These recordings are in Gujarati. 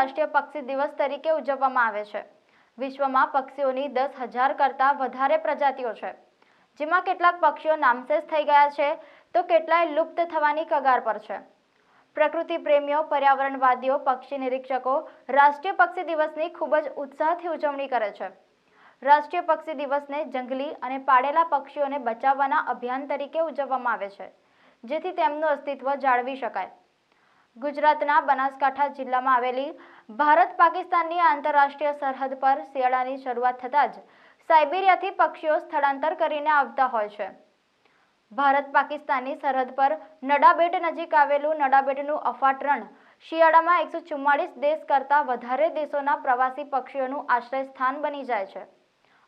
આંતરરાષ્ટ્રીય પક્ષી દિવસ તરીકે ઉજવવામાં આવે છે। વિશ્વમાં પક્ષીઓની 10,000 કરતાં વધારે પ્રજાતિઓ છે, જેમાં કેટલાક પક્ષીઓ નામશેષ થઈ ગયા છે તો કેટલાય લુપ્ત થવાની કગાર પર છે। પ્રકૃતિ પ્રેમીઓ, પર્યાવરણવાદીઓ, પક્ષી નિરીક્ષકો રાષ્ટ્રીય પક્ષી દિવસની ખૂબ જ ઉત્સાહથી ઉજવણી કરે છે। રાષ્ટ્રીય પક્ષી દિવસને જંગલી અને પાળેલા પક્ષીઓને બચાવવાના અભિયાન તરીકે ઉજવવામાં આવે છે, જેથી તેમનું અસ્તિત્વ જાળવી શકાય। ગુજરાતના બનાસકાંઠા જિલ્લામાં આવેલી ભારત-પાકિસ્તાનની આંતરરાષ્ટ્રીય સરહદ પર શિયાળાની શરૂઆત થતાં જ સાઇબેરિયાથી પક્ષીઓ સ્થળાંતર કરીને આવતા હોય છે। ભારત-પાકિસ્તાનની સરહદ પર નડાબેટ નજીક આવેલું નડાબેટનું અફાટ રણ શિયાળામાં 144 દેશ કરતાં વધારે દેશોના પ્રવાસી પક્ષીઓનું આશ્રય સ્થાન બની જાય છે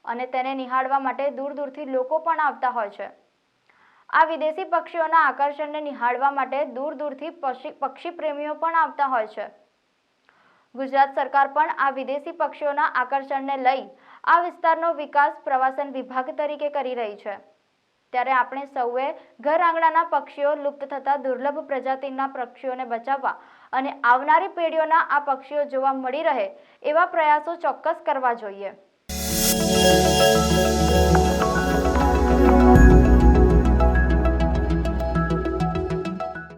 અને તેને નિહાળવા માટે દૂર-દૂરથી લોકો પણ આવતા હોય છે। આ વિદેશી પક્ષીઓના આકર્ષણને નિહાળવા માટે દૂર-દૂરથી પક્ષી પ્રેમીઓ પણ આવતા હોય છે। ગુજરાત સરકાર પણ આ વિદેશી પક્ષીઓના આકર્ષણને લઈ આ વિસ્તારનો વિકાસ પ્રવાસન વિભાગ તરીકે કરી રહી છે। ત્યારે આપણે સૌએ ઘર આંગણાના પક્ષીઓ, લુપ્ત થતા દુર્લભ પ્રજાતિના પક્ષીઓને બચાવવા અને આવનારી પેઢીઓના આ પક્ષીઓ જોવા મળી રહે એવા પ્રયાસો ચોક્કસ કરવા જોઈએ।